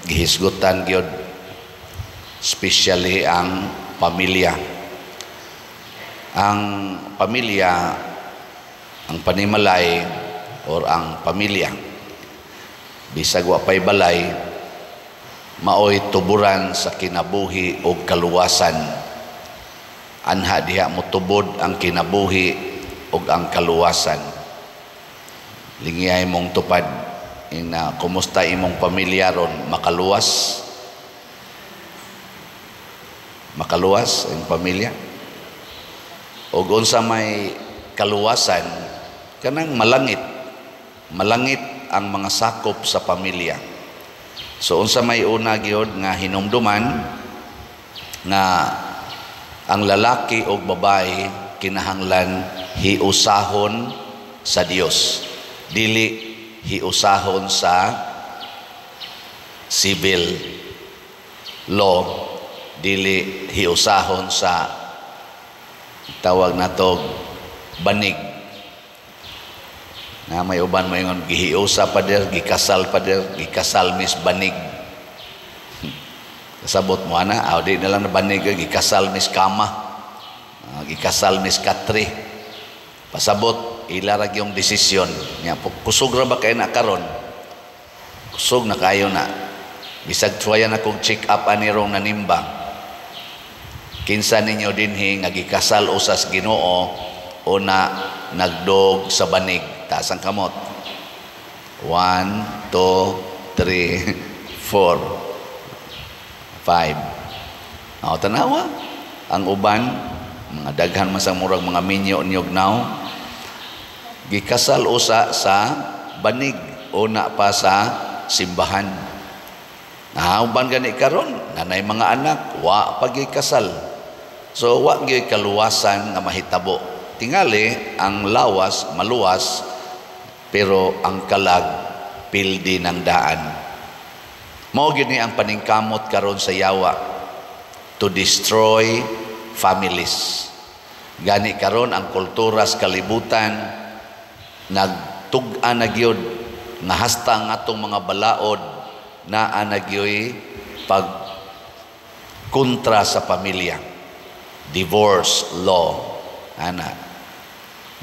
Gihisgutan gyud, especially ang pamilya. Ang pamilya, ang panimalay or ang pamilya, bisag wa pay balay, maoy tuburan sa kinabuhi o kaluwasan. Anha diha mutubod ang kinabuhi o ang kaluwasan. Lingiyay mong tupad ina kumusta imong pamilya ron, makaluwas ang pamilya. O unsa may kaluwasan, kanang malangit ang mga sakop sa pamilya. So unsa may una gyud nga hinumduman nga ang lalaki o babae kinahanglan hiusahon sa Dios, dili hiusahon sa civil law, dili hiusahon sa tawag nato banig. Na may uban mo yung gihiusa pa der, gikasal pa der, gikasal mis banig. Kasabot mo ana, di na lang na banig, gikasal mis kama, gikasal mis katri. Pasabot, ilarag yung desisyon. Kusog ra ba kayo na karon? Kusog na kayo na. Bisag tuwayan akong check up anirong nanimba. Kinsa ninyo dinhi nga gikasal usas Ginoo o na nagdog sa banig. Taas ang kamot. 1, 2, 3, 4, 5. Tanawa. Ang uban, mga daghan masang murag mga minyo niyog now, gikasal usa sa banig o na pa sa simbahan. Uban gani karon, nanay mga anak, wa pagikasal. So wa gyud kaluwasan nga mahitabo. Tingali ang lawas maluwas, pero ang kalag pildi ng daan. Mao gini ang paningkamot karon sa yawa, to destroy families. Gani karon ang kultura sa kalibutan nagtug-an na gyud nga hasta ang atong mga balaod na anagyoy pag kontra sa pamilya. Divorce law ana,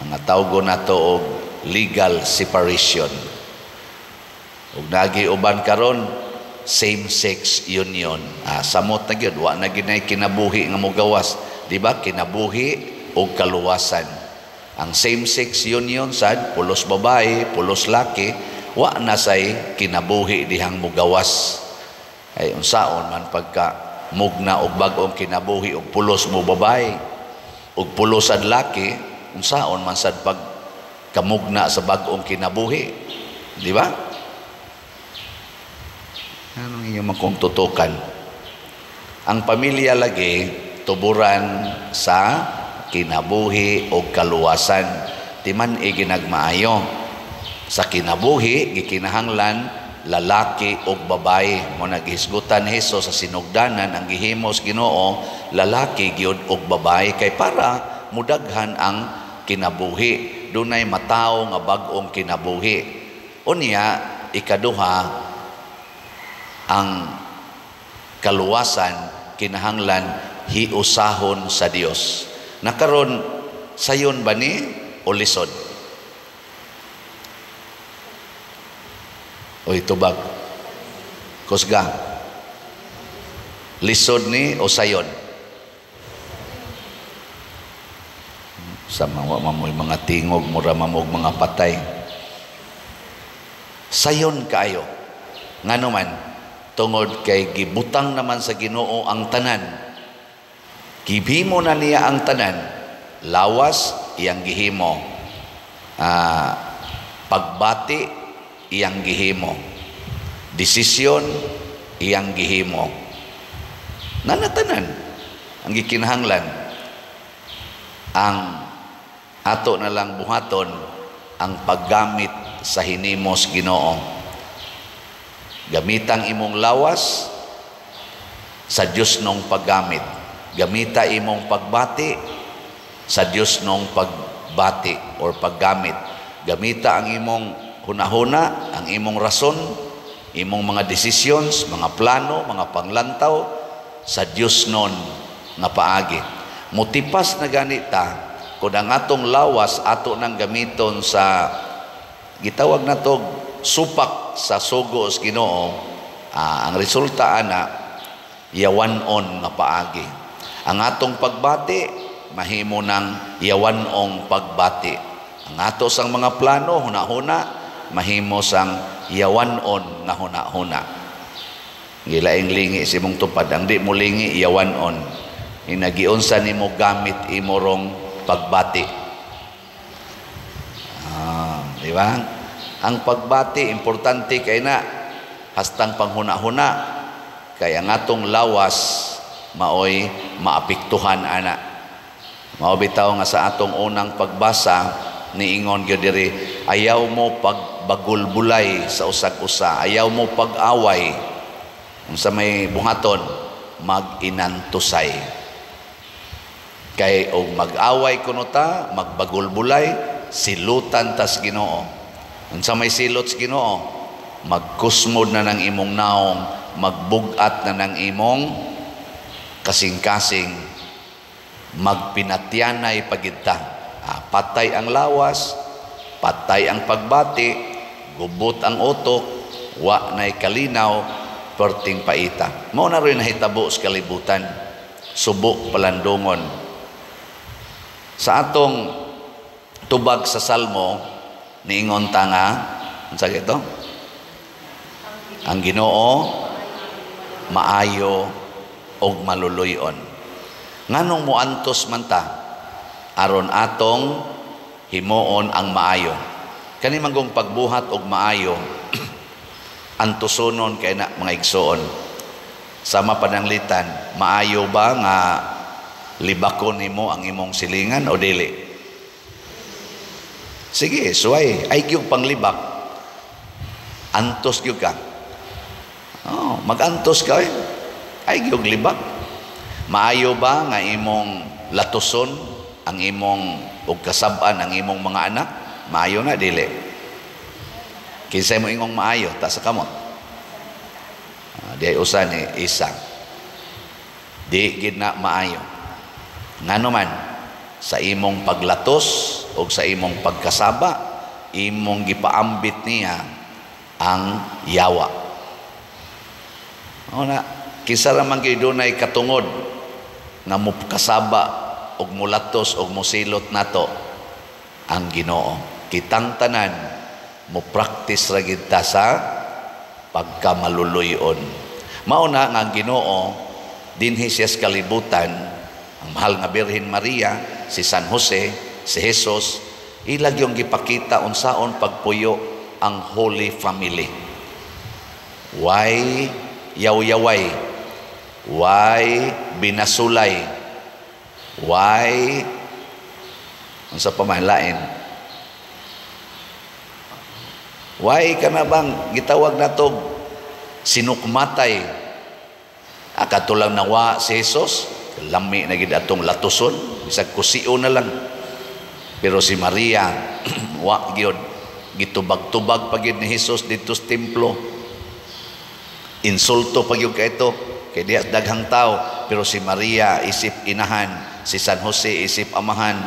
mga tawgo na to og legal separation. Ug nagi uban karon same-sex union. Samot na gyud, wa na ginay kinabuhi nga mogawas, di ba? Kinabuhi og kaluwasan. Ang same-sex union sad pulos babae, pulos laki, wa na say kinabuhi dihang mogawas. Ay unsaon man pagka mugna og bag-ong kinabuhi og pulos mo babae og pulos sad laki, unsaon man sad pag kamugna sa bag-ong kinabuhi, di ba? Anong inyong makong tutukan? Ang pamilya lagi tuburan sa kinabuhi o kaluwasan. Timan ginagmaayo. Sa kinabuhi, gikinahanglan lalaki o babae. Mo naghisgutan Hesus sa sinugdanan ang gihimos Ginoo, lalaki gyud o babae kay para mudaghan ang kinabuhi. Dunay mataw nga bag-ong kinabuhi. Unya, ikaduha, ang kaluwasan kinahanglan hiusahon sa Dios. Nakaron sayon ba ni o lisod? O itubag? Kusga? Lisod ni o sayon? Sa mamoy mga tingog, mura mamog mga patay. Sayon kayo. Nga naman, tungod kay gibutang naman sa Ginoo ang tanan. Gihimo na niya ang tanan. Lawas, iyang gihimo. Pagbati, iyang gihimo. Desisyon, iyang gihimo. Nanatanan ang gikinahanglan. Ang ato na lang buhaton ang paggamit sa hinimos Ginoo. Gamitang imong lawas sa Diyos nung paggamit. Gamita imong pagbati sa Diyos nung pagbati or paggamit. Gamita ang imong hunahuna, ang imong rason imong mga decisions, mga plano, mga panglantaw sa Dios non nga paagi. Mutipas na ganita kung ang atong lawas ato nang gamiton sa gitawag na to supak sa sugo sa Ginoo, ang resulta ana yawanon nga paagi. Ang atong pagbati mahimo ng yawanong pagbati. Ang ato sang mga plano huna-huna mahimo sang yawanon nga huna-huna. Gilaing lingi si mong tupad, ang di mo lingi yawanon. Inagiunsa nimo gamit imo rong pagbati. Di ba? Ang pagbati importante kay na hastang panghuna-huna kay ang atong lawas maoy maapektuhan ana. Mao bitaw nga sa atong unang pagbasa niingon gyud diri, ayaw mo pagbagulbulay sa usag-usa, ayaw mo pag-away. Unsa may buhaton, mag-inantusay. Kay og mag-away kuno ta, magbagulbulay, silutan tas Ginoo. Unsa may silot sa Ginoo, magkusmod na ng imong naong, magbugat na ng imong kasing-kasing, magpinatyanay pagidta. Patay ang lawas, patay ang pagbati, gubot ang utok, wa na'y kalinaw, perting paita. Mao na rin nahitabo sa kalibutan, subok palandungon. Sa atong tubag sa Salmo, niingon ta nga, unsa ito? Ang Ginoo maayo og maluluyon. Nganong muantos man ta aron atong himuon ang maayo. Kani manggong pagbuhat og maayo antusonon kay na mga igsoon. Sama pananglitan, maayo ba nga libakon nimo ang imong silingan o dili? Sige, suway, ay gyud panglibak. Antos gyud ka. Magantos ka ay gyud libak. Maayo ba nga imong latuson ang imong ug kasab-an ang imong mga anak? Maayo na dili. Kinsay mo ingong maayo ta sa kamot? Di ay usa ni isa. Di gid na maayo. Ngano man sa imong paglatos o sa imong pagkasaba, imong gipaambit niya ang yawa. Una, kinsa ra man gyud dunay katungod nga mukasaba og mulatos og mosilot nato ang Ginoo. Kitang tanan mo practice ra gid ta sa pagkamaluluyon. Mao na nga ang Ginoo dinhi siya sa kalibutan, ang mahal nga Birhen Maria, si San Jose, si Jesus, ilag yung gipakita unsaon pagpuyo ang Holy Family. Why yaw-yaway, why binasulay, why unsa pa man lain, why kana bang gitawag natog sinukmatay. Akatulang nawa si Jesus, lami na gid atong latuson, bisag kusio na lang. Pero si Maria wa gyud, gitubag-tubag pa gyud ni Jesus dito sa templo. Insulto pa gyud kay ito, kay diya daghang tao. Pero si Maria isip inahan, si San Jose isip amahan,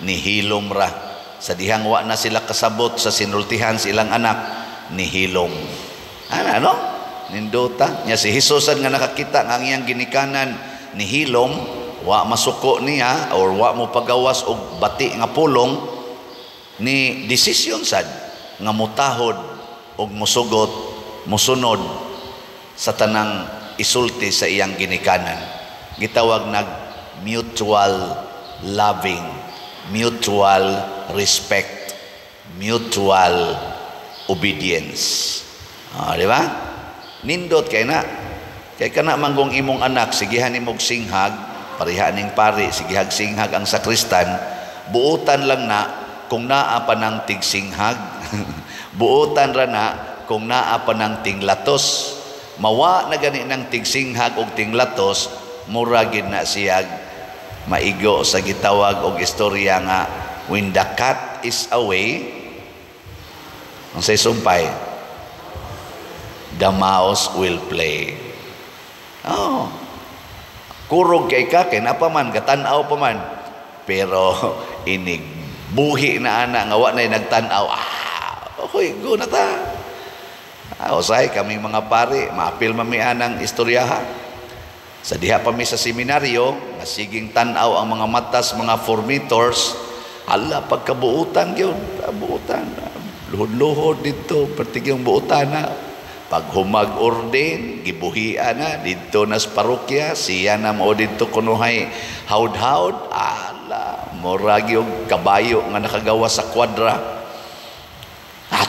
nihilom ra. Sa dihang wa na sila kasabot sa sinultihan silang anak, nihilom. Ano? Nindota nya si Hesusan nga nakakita nga ang iyang ginikanan nihilom, wa masuko niya or wa mo pagawas og bati nga pulong, ni desisyon sad nga mutahod og musugot, musunod sa tanang isulti sa iyang ginikanan. Gitawag nag mutual loving, mutual respect, mutual obedience. Di ba? Nindot kay na. Kay kana manggong imong anak, sigihan imong singhag, pariha ning pari, sigihag singhag ang sakristan, buutan lang na kung naa pa ng tigsinghag. Buutan ra na kung naa pa ng tinglatos. Mawa na gani ng tigsinghag o tinglatos, mura gid na siyag maigo sa gitawag og istorya nga when the cat is away, ang say sumpay, the mouse will play. Oh, kurog kay ka, kay napaman, katanaw pa man. Pero inig, buhi na ana, nga wa na'y nagtanaw. Okay, go na ta. Usay, kaming mga pari, maapil mami anang istoryaha. Sa diha pa mi sa seminaryo, nasiging tanaw ang mga matas, mga formators, hala, pagkabuutan yun, buutan, luhod-luhod dito, pertigyong buutan na. Pag humag-orden, gibuhian na, dito na sa parokya, siya na mo dito kunuhay, haud-haud, ala, murag yung kabayo nga nakagawa sa kwadra.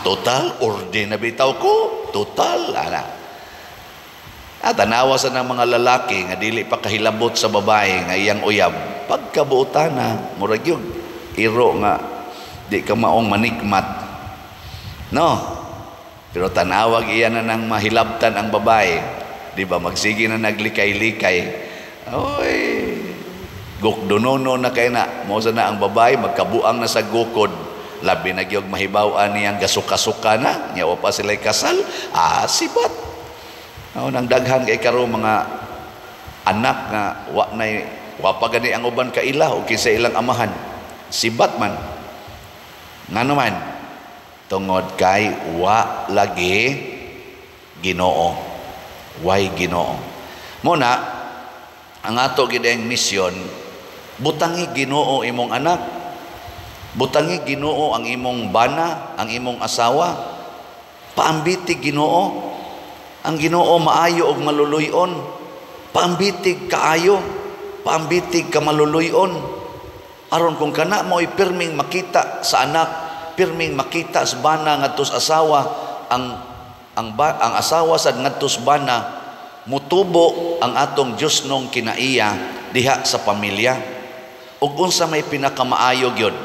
Total, orden na bitaw ko, total, ana. At tanawa sa ng mga lalaki, nga dili pa kahilabot sa babae, nga iyang uyab, pagkabuutan na, murag yung iro nga, di ka maong manikmat. No? Pero tanawag iyan na ng mahilabtan ang babae. Di ba? Magsige na naglikay-likay. Oy, gukdonono na kayo na. Mosa na ang babae, magkabuang na sa gukod. Labi na giyog mahibawaan niyang gasuka-suka na. Nyawa pa sila'y kasal. Sibat. Nang daghan kay karo mga anak nga wa pa gani ang uban kaila o kinsa ilang amahan. Sibat man. Nga naman, tungod kay wa lagi Ginoo. Way Ginoo. Muna, ang ato gidayang misyon, butangi Ginoo imong anak. Butangi Ginoo ang imong bana, ang imong asawa. Paambiti Ginoo. Ang Ginoo maayo og maluluyon. Paambitig kaayo. Paambitig ka maluluyon. Aron kung kana mo pirming makita sa anak, pirming makita sa bana ngadto sa asawa, ang asawa sad ngadto sa bana, mutubo ang atong Dios nung kinaiya diha sa pamilya. Ug unsa may pinakamaayo gyud,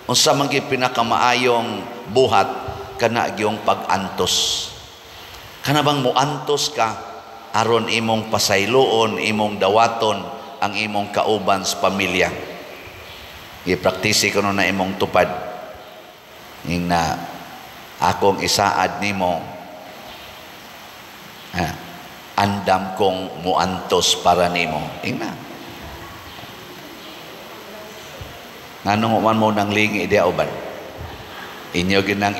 unsa man gyud pinakamaayong buhat, kana gyung pag-antos. Kana bang muantos ka aron imong pasayloon, imong dawaton ang imong kauban sa pamilya. I-praktisi ko na imong tupad. Ning na akong isaad nimo, andam kong muantos para nimo. Ing na. Nganong man mo nang lingi dia uban. Inyo ginang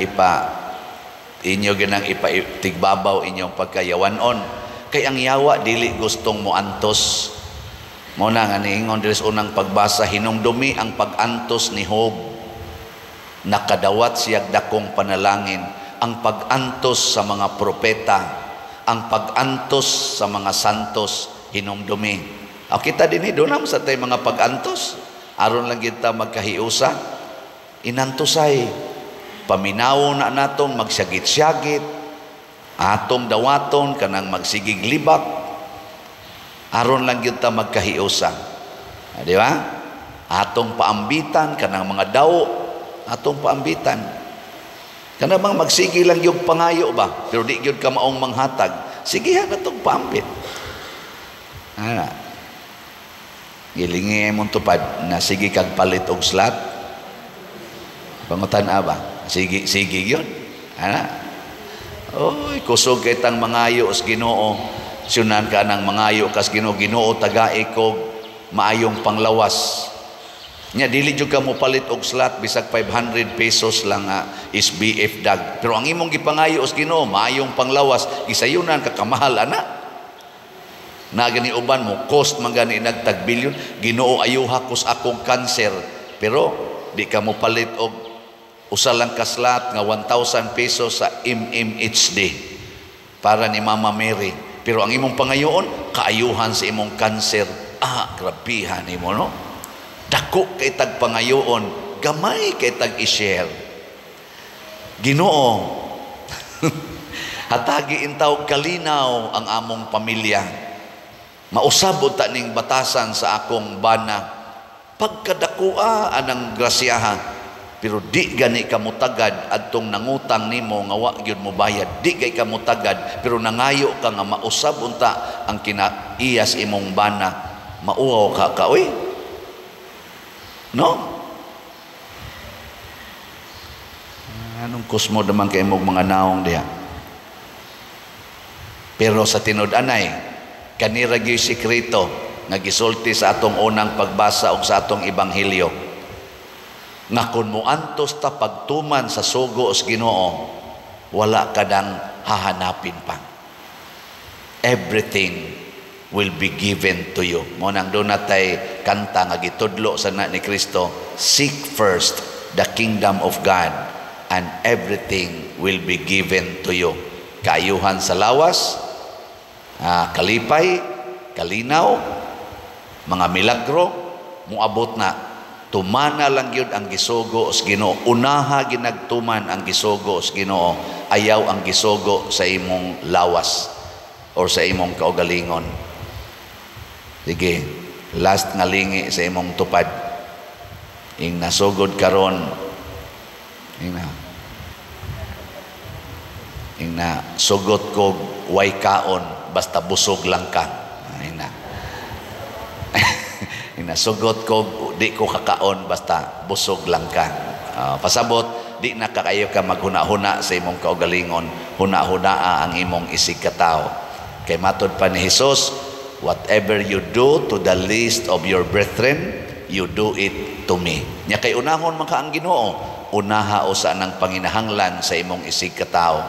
tigbabaw inyong pagkayawanon. Kay ang yawa dili gustong muantos. Mo na nga niingon diri sa unang pagbasa, hinumdumi ang pag-antos ni Job. Nakadawat siya dakong panalangin. Ang pag-antos sa mga propeta, ang pag-antos sa mga santos, hinumdumi. Kita din doon sa tayo mga pag-antos. Aron lang kita magkahiusa. Inantosay. Paminaw na naton magsyagit-syagit. Atong dawaton kanang magsigig libak. Aron lang kita magkahiusa. Di ba? Atong paambitan kanang mga daw, atong paambitan. Kana bang magsige lang yung pangayo ba? Pero di gyud ka maong manghatag. Sige ha natong paambit. Ana. Gilingi mong tupad na sige kag palit og slot. Pangutan ba? Sige yun. Ana. Oy, kusog kay tang mangayo sa Ginoo. Sunan ka ng mangayo kas Ginoo tagay ko maayong panglawas. Nya dili jud ka mo palit og slot bisag 500 pesos lang SBF dag. Pero ang imong gipangayo sa Ginoo maayong panglawas, isayunan ka kamahal ana. Na gani uban mo cost man gani nagtag bilyon. Ginoo ayuha kus akong cancer. Pero di ka mo palit og usa lang ka slot nga 1,000 pesos sa MMHD para ni Mama Mary. Pero ang imong pangayoon, kaayuhan sa imong cancer. Grabihan imo, no? Dako kay tag pangayoon, gamay kay tag i-share. Ginoo, hatagi intaw kalinaw ang among pamilya. Mausabot ta ning batasan sa akong bana. Pagkadakua anang grasyaha. Pero di gani ka mutagad adtong nangutang nimo nga wa gyud mo bayad. Di kay ka mutagad pero nangayo ka nga mausab unta ang kinaiyas imong bana. Mauwaw ka oy. No? Anong kusmo naman kay imong mga naong diha? Pero sa tinud-anay, kanira gyud sikreto nga gisulti sa atong unang pagbasa og sa atong ebanghelyo, nga kun moantos ta pagtuman sa sugo sa Ginoo, wala kadang hahanapin pa. Everything will be given to you. Mo nang doon natay kanta nga gitudlo sa na ni Kristo, seek first the kingdom of God and everything will be given to you. Kaayuhan sa lawas, kalipay, kalinaw, mga milagro, muabot na. Tumana lang yun ang gisugo sa Ginoo. Unaha ginagtuman ang gisugo sa Ginoo. Ayaw ang gisugo sa imong lawas or sa imong kaugalingon. Sige, last nga lingi sa imong tupad. Ing nasugod karon, ing na sugot ko way kaon basta busog lang ka. Inasugot ko, di ko kakaon basta busog lang ka. Pasabot, di na kakayo ka maghuna-huna sa imong kaugalingon, huna-hunaa ang imong isig katao. Kay matod pa ni Jesus, whatever you do to the least of your brethren, you do it to me. Nya kay unahon man ka ang Ginoo, unaha usa nang panginahanglan sa imong isig katao.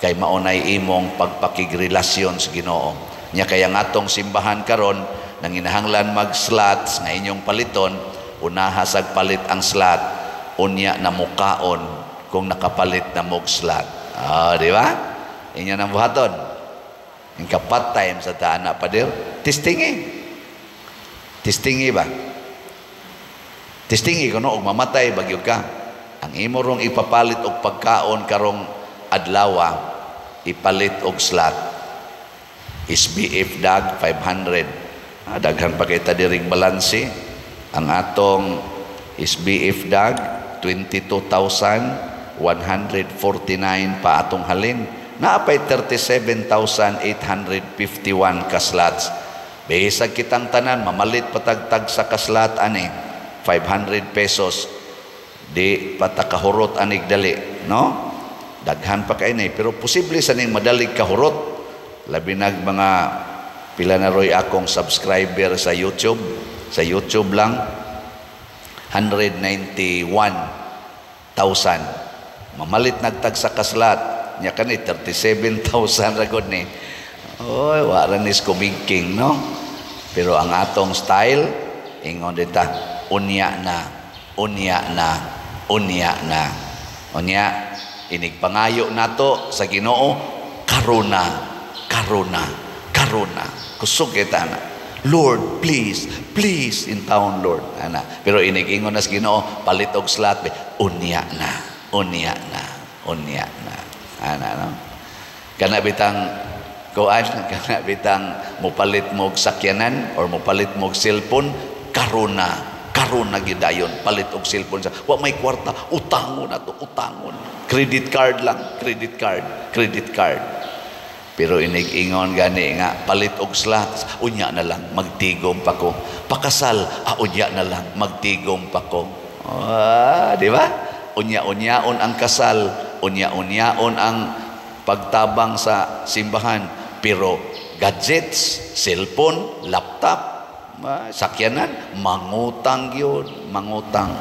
Kay maunay imong pagpakigrelasyon sa Ginoo. Nya kay ang atong simbahan karon, nang inahanglan mag-slots nga inyong paliton, unaha sag palit ang slot, unya na mukaon kung nakapalit na mog slot. Di ba? Inyo nang buhaton. Yung kapat time sa taana pa dir, tistingi. Tistingi ba? Tistingi kuno og mamatay bagyo ka. Ang imo rong ipapalit og pagkaon karong adlawa, ipalit og slot. SBF dag 500. Daghan pa kita diring balanse. Ang atong SBF dag 22,149 pa atong halin. Naapay 37,851 ka slots. Bisag kitang tanan mamalit patagtag sa kaslat ani 500 pesos. Di patakahurot anig dali, no? Daghan pa kay nay pero posible sa ning madalig kahurot. Labi nag mga pila na roy akong subscriber sa YouTube. Sa YouTube lang, 191,000. Mamalit nagtag sa kaslat. Nya kani 37,000 ragod ni. Oy, wala nis kumingking, no? Pero ang atong style, ingon dita, unya na, unya na, unya na. Unya, inigpangayo nato sa Ginoo, karuna, karuna, karuna. Kusog kita na. Lord, please, please in town, Lord. Ana. Pero inig-ingon na sa Ginoo, palit og slot, unya na, unya na, unya na. Ana, no? Kana bitang kuan, kana bitang mupalit mo og sakyanan or mupalit mo og cellphone, karuna, karuna gidayon, palit og cellphone sa. Wa may kwarta, utangon na to, utangon. Credit card lang, credit card, credit card. Pero inig-ingon gani nga palit og slots, unya na lang magtigom pa ko. Pakasal, unya na lang magtigom pa ko. Di ba? Unya-unyaon ang kasal, unya-unyaon ang pagtabang sa simbahan. Pero gadgets, cellphone, laptop, sakyanan, mangutang yun, mangutang.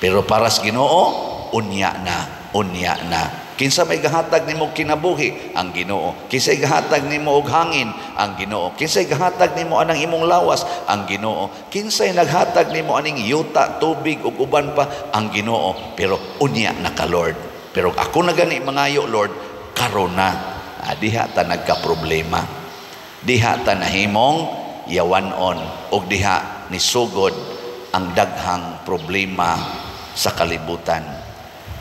Pero para sa Ginoo, unya na, unya na. Kinsa may gahatag nimo kinabuhi, ang Ginoo. Kinsa gahatag nimo og hangin, ang Ginoo. Kinsa gahatag nimo anang imong lawas, ang Ginoo. Kinsa naghatag nimo aning yuta, tubig ug uban pa, ang Ginoo. Pero unya na ka, Lord. Pero ako na gani mangayo, Lord, karon na. Diha ta nagka problema. Diha ta nahimong yawanon ug diha nisugod ang daghang problema sa kalibutan.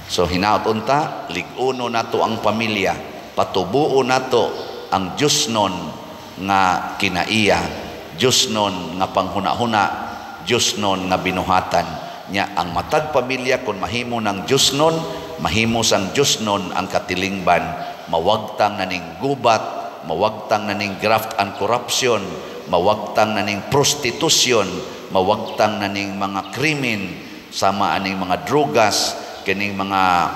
So hinaot unta, lig-uno nato ang pamilya, patubuo nato ang Dios non nga kinaiya, Dios non nga panghuna-huna, Dios non nga binuhatan. Nya ang matag pamilya kun mahimo ng Dios non, mahimo sang Dios non ang katilingban, mawagtang naning gubat, mawagtang naning graft and corruption, mawagtang naning prostitusyon, mawagtang naning mga krimen, sama aning mga drogas, kining mga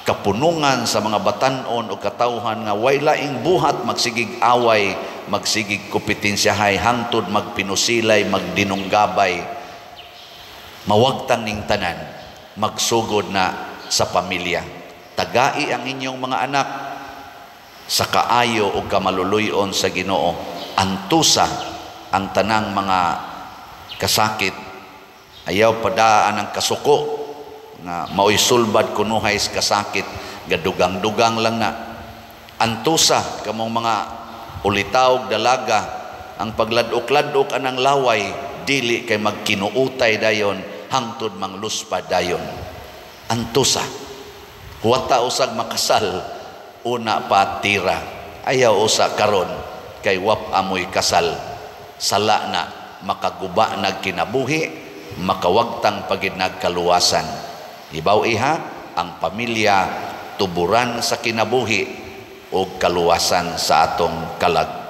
kapunungan sa mga batanon o katawhan nga way laing buhat magsigig away, magsigig kompetensyahay, hangtod magpinusilay, magdinunggabay, mawagtang ning tanan, magsugod na sa pamilya. Tagai ang inyong mga anak sa kaayo o kamaluluyon sa Ginoo. Antusa ang tanang mga kasakit. Ayaw padaan ang kasuko nga mao'y sulbad kunuhay sa kasakit, gadugang-dugang lang na. Antusa kamong mga ulitaw dalaga, ang pagladok-ladok anang laway, dili kay magkinuutay dayon, hangtod mangluspad dayon. Antusa, huwata usag makasal, una pa tira. Ayaw usa karon kay wap amoy kasal. Sala na makaguba nagkinabuhi, makawagtang pagid nagkaluwasan. Ibaw iha, ang pamilya tuburan sa kinabuhi o kaluwasan sa atong kalag.